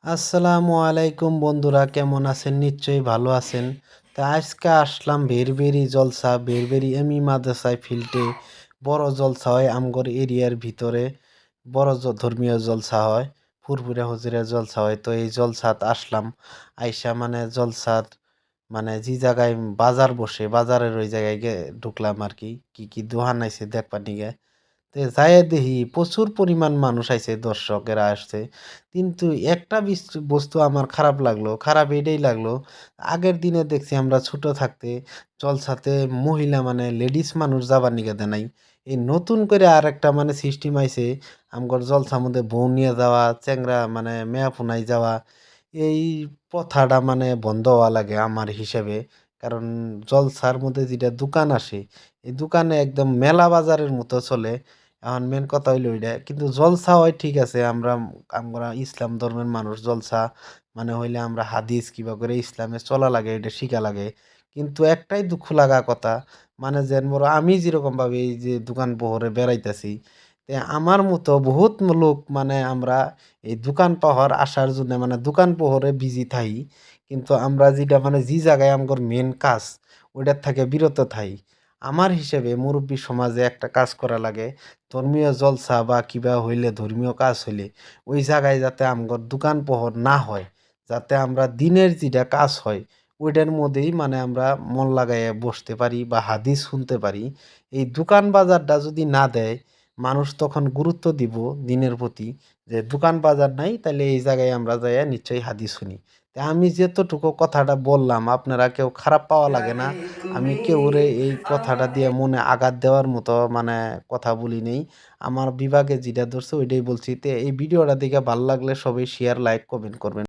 আসসালামু আলাইকুম বন্ধুরা, কেমন আছেন? নিশ্চয়ই ভালো আছেন। তা আজকে আসলাম বেরবেরি জলসা, বেরবেরি এমই মাদ্রাসায় ফিল্ডে বড় জলসা হয় আমগর এরিয়ার ভিতরে। বড় ধর্মীয় জলসা হয়, ফুরফুরা হুজুরের জলসা হয়। তো এই জলসাত আসলাম, আইসা মানে জলসাত মানে যে জায়গায় বাজার বসে, বাজারের ওই জায়গায় ঢুকলাম আর কি। কি কি দোকান আইছে দেখবার নিগে। তে যাইয়া দেখি প্রচুর পরিমাণ মানুষ আইছে, দর্শকেরা আসছে। কিন্তু একটা বস্তু আমার খারাপ লাগলো, খারাপ এটাই লাগলো। আগের দিনে দেখছি আমরা ছোট থাকতে জলসাতে মহিলা মানে লেডিস মানুষ যাবার নিকে দেয় নাই। এই নতুন করে আর একটা মানে সিস্টেম আইছে, আমগর জলসার মধ্যে বউ নিয়ে যাওয়া, চ্যাংরা মানে মেয়াফুনাই যাওয়া। এই প্রথাটা মানে বন্ধ হওয়া লাগে আমার হিসেবে। কারণ জলসার মধ্যে যেটা দোকান আসে, এই দোকানে একদম মেলা বাজারের মতো চলে। এখন মেন কথা হইলো ওইটা, কিন্তু জলসা হয় ঠিক আছে। আমরা আমরা ইসলাম ধর্মের মানুষ, জলসা মানে হইলে আমরা হাদিস কিবা করে ইসলামে চলা লাগে, এটা শিখা লাগে। কিন্তু একটাই দুঃখ লাগা কথা, মানে যেন বড় আমি যেরকম ভাবে এই যে দোকান পোহরে বেড়াইতেছি, তে আমার মতো বহুত লোক মানে আমরা এই দোকান পাহাড় আসার জন্য মানে দোকান পোহরে বিজি থাই। কিন্তু আমরা যেটা মানে যে জায়গায় আমার মেন কাজ, ওইটার থেকে বিরত থাই। আমার হিসেবে মুরব্বী সমাজে একটা কাজ করা লাগে, ধর্মীয় জলসা বা কিবা হইলে, ধর্মীয় কাজ হইলে ওই জায়গায় যাতে আমগর দোকান পোহর না হয়, যাতে আমরা দিনের যেটা কাজ হয় ওইটার মধ্যেই মানে আমরা মন লাগাইয়া বসতে পারি বা হাদিস শুনতে পারি। এই দোকান বাজারটা যদি না দেয়, মানুষ তখন গুরুত্ব দিব দিনের প্রতি, যে দোকান বাজার নাই তাহলে এই জায়গায় আমরা যাইয়া নিশ্চয়ই হাদিস শুনি। তা আমি যেতটুকু কথাটা বললাম, আপনারা কেউ খারাপ পাওয়া লাগে না। আমি কেউরে এই কথাটা দিয়ে মনে আঘাত দেওয়ার মতো মানে কথা বলি নেই। আমার বিভাগে যেটা ধরছে ওইটাই বলছি। তে এই ভিডিওটা দেখে ভালো লাগলে সবাই শেয়ার, লাইক, কমেন্ট করবেন।